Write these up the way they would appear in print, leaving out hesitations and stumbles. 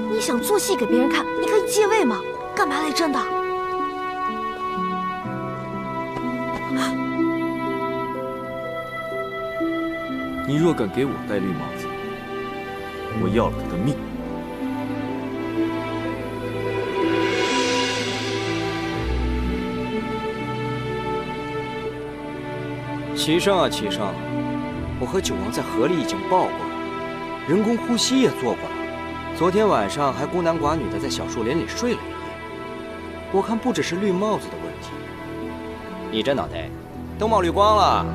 你想做戏给别人看，你可以借位嘛，干嘛来真的？你若敢给我戴绿帽子，我要了他的命！齐胜啊，齐胜，我和九王在河里已经抱过了，人工呼吸也做过了，昨天晚上还孤男寡女的在小树林里睡了一夜。我看不只是绿帽子的问题，你这脑袋都冒绿光了。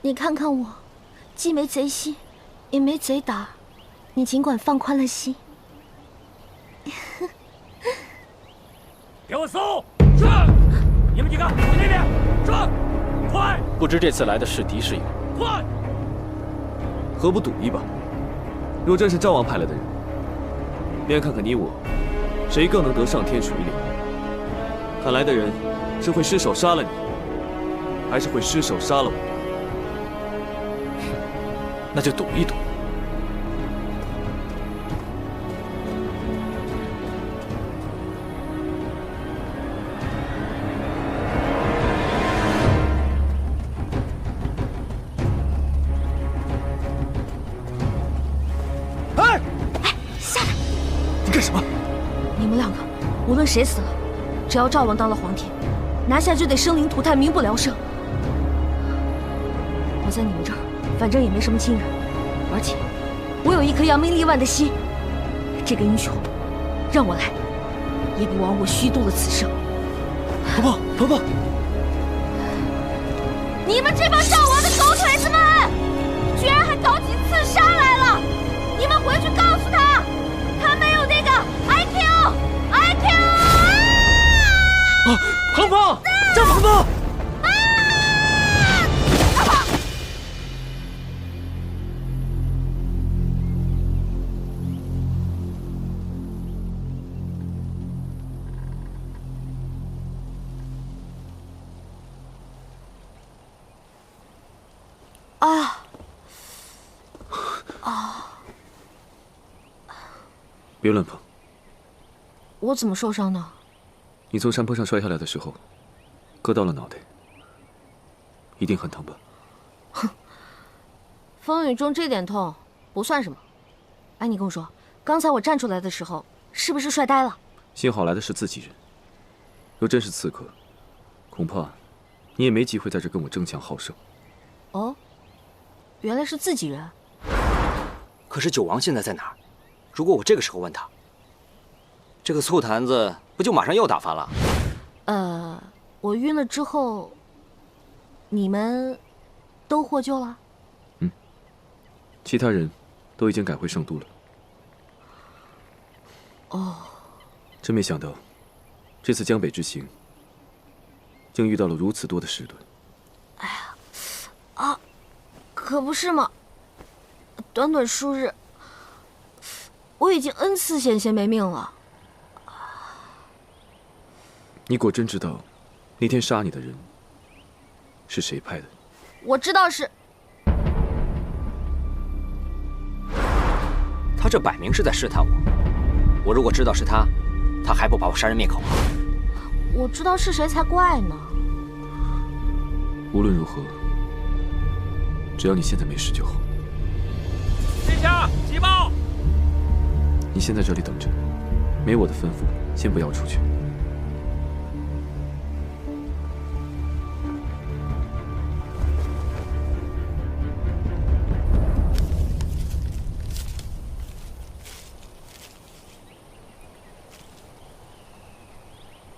你看看我，既没贼心，也没贼胆，你尽管放宽了心。给我搜！是。你们几个，去那边，是。快！不知这次来的是敌是友？快！何不赌一把？若真是赵王派来的人，便看看你我谁更能得上天水岭。看来的人是会失手杀了你，还是会失手杀了我？那就赌一赌。哎，下来！你干什么？你们两个，无论谁死了，只要赵王当了皇帝，拿下就得生灵涂炭，民不聊生。我在你们这儿。反正也没什么亲人，而且我有一颗扬名立万的心。这个英雄，让我来，也不枉我虚度了此生。婆婆，婆婆，你们这帮赵王的狗腿子们，居然还搞起刺杀来了！你们回去告诉他，他没有那个 IQ。啊，鹏鹏，赵鹏鹏！别乱碰！我怎么受伤呢？你从山坡上摔下来的时候，割到了脑袋，一定很疼吧？哼，风雨中这点痛不算什么。哎，你跟我说，刚才我站出来的时候，是不是摔呆了？幸好来的是自己人，若真是刺客，恐怕你也没机会在这跟我争强好胜。哦，原来是自己人。可是九王现在在哪儿？如果我这个时候问他，这个醋坛子不就马上又打翻了？我晕了之后，你们都获救了？嗯，其他人都已经赶回圣都了。哦，真没想到，这次江北之行，竟遇到了如此多的事端。哎呀，啊，可不是嘛！短短数日，我已经 N 次险些没命了。你果真知道，那天杀你的人是谁派的？我知道是。他这摆明是在试探我。我如果知道是他，他还不把我杀人灭口啊？我知道是谁才怪呢。无论如何，只要你现在没事就好。殿下，急报！你先在这里等着，没我的吩咐，先不要出去。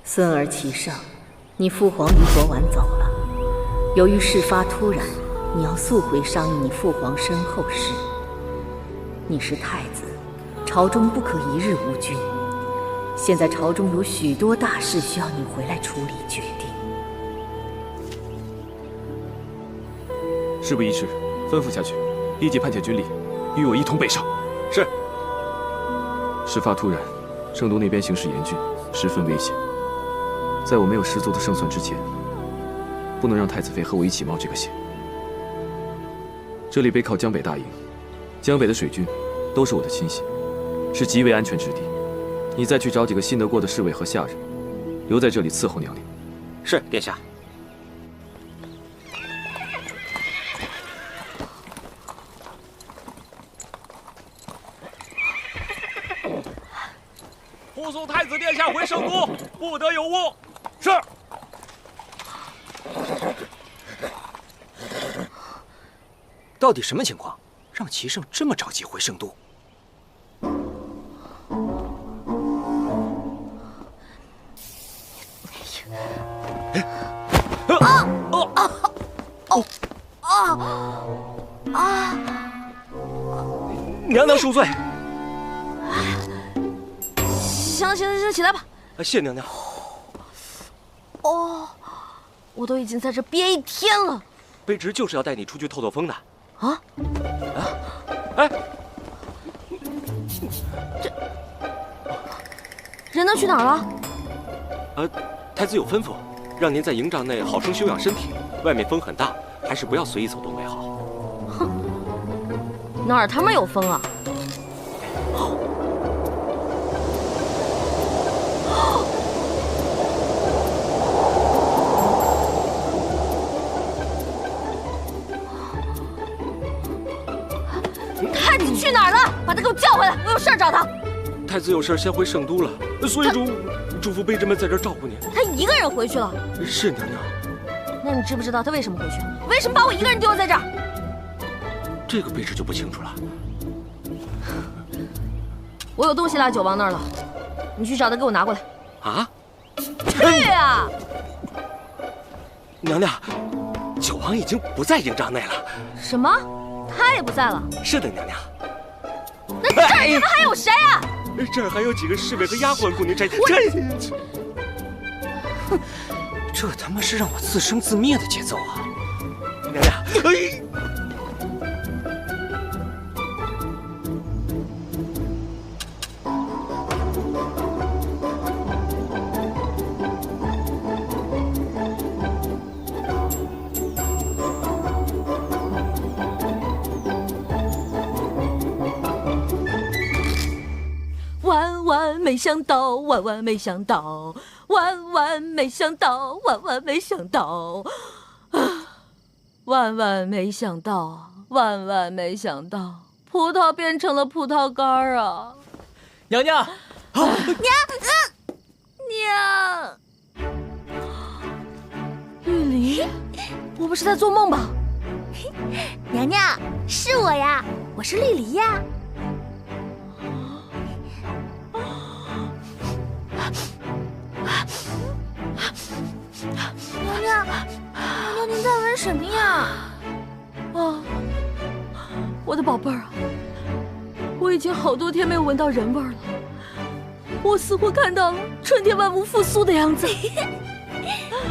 孙儿齐胜，你父皇于昨晚走了。由于事发突然，你要速回商议你父皇身后事。你是太子，朝中不可一日无君。现在朝中有许多大事需要你回来处理决定。事不宜迟，吩咐下去，立即派遣军力，与我一同北上。是。事发突然，圣都那边形势严峻，十分危险。在我没有十足的胜算之前，不能让太子妃和我一起冒这个险。这里背靠江北大营，江北的水军都是我的亲信，是极为安全之地。你再去找几个信得过的侍卫和下人，留在这里伺候娘娘。是，殿下。护送太子殿下回圣都，不得有误。是。到底什么情况，让齐胜这么着急回圣都？娘娘恕罪。行，起来吧。谢娘娘。哦，我都已经在这憋一天了。卑职就是要带你出去透透风的。啊？哎，这人都去哪儿了？太子有吩咐，让您在营帐内好生休养身体。外面风很大，还是不要随意走动为好。哼，哪儿他妈有风啊？太子去哪儿了？把他给我叫回来，我有事儿找他。太子有事先回圣都了，所以嘱咐卑职们在这儿照顾您。他一个人回去了。是娘娘。那你知不知道他为什么回去？为什么把我一个人丢在这儿？这个卑职就不清楚了。我有东西落九王那儿了，你去找他给我拿过来。啊？去啊！娘娘，九王已经不在营帐内了。什么？他也不在了？是的，娘娘。那这儿他妈还有谁啊？这儿还有几个侍卫和丫鬟供您摘。这他妈是让我自生自灭的节奏啊！娘娘，万万没想到，万万没想到，万万没想到，万万没想到，万万没想到，万万没想到，葡萄变成了葡萄干啊！娘娘，娘，玉离，我不是在做梦吧？娘娘，是我呀，我是绿篱呀。娘娘，您在闻什么呀？啊，我的宝贝儿啊，我已经好多天没有闻到人味儿了，我似乎看到了春天万物复苏的样子。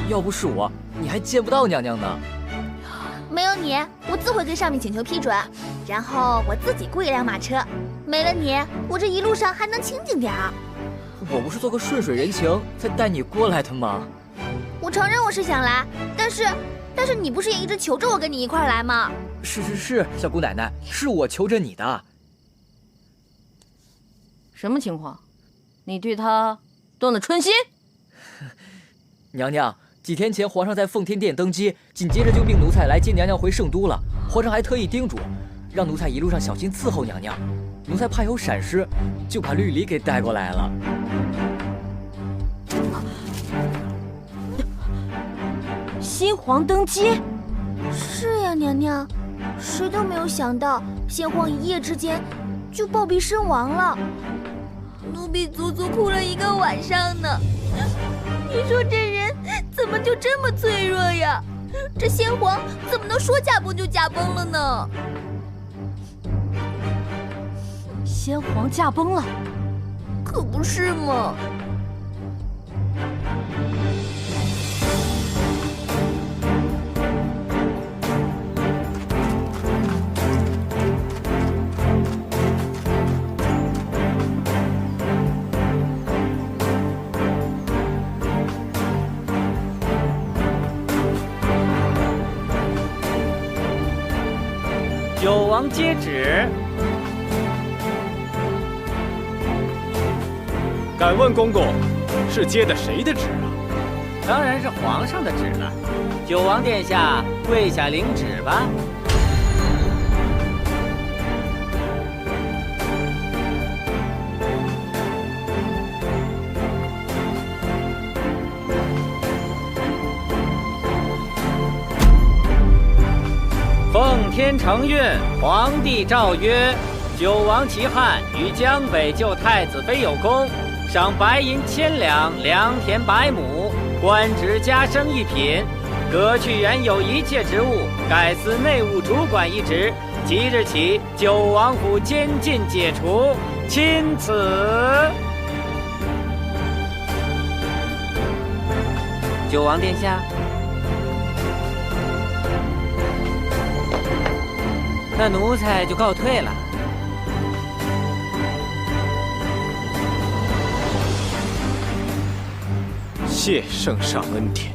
要不是我，你还见不到娘娘呢。没有你，我自会跟上面请求批准，然后我自己雇一辆马车。没了你，我这一路上还能清静点儿。我不是做个顺水人情才带你过来的吗？我承认我是想来，但是你不是也一直求着我跟你一块儿来吗？是，小姑奶奶，是我求着你的。什么情况？你对他动了春心？娘娘，几天前皇上在奉天殿登基，紧接着就命奴才来接娘娘回圣都了。皇上还特意叮嘱，让奴才一路上小心伺候娘娘。奴才怕有闪失，就把绿篱给带过来了。新皇登基？是呀，娘娘，谁都没有想到，先皇一夜之间就暴毙身亡了。奴婢足足哭了1个晚上呢。你说这人怎么就这么脆弱呀？这先皇怎么能说驾崩就驾崩了呢？先皇驾崩了，可不是嘛。九王接旨。敢问公公，是接的谁的旨啊？当然是皇上的旨了。九王殿下，跪下领旨吧。奉天承运，皇帝诏曰：九王齐汉于江北救太子妃有功，赏白银1000两，良田100亩，官职加升1品，革去原有一切职务，改司内务主管一职。即日起，九王府监禁解除，钦此。九王殿下。那奴才就告退了。谢圣上恩典。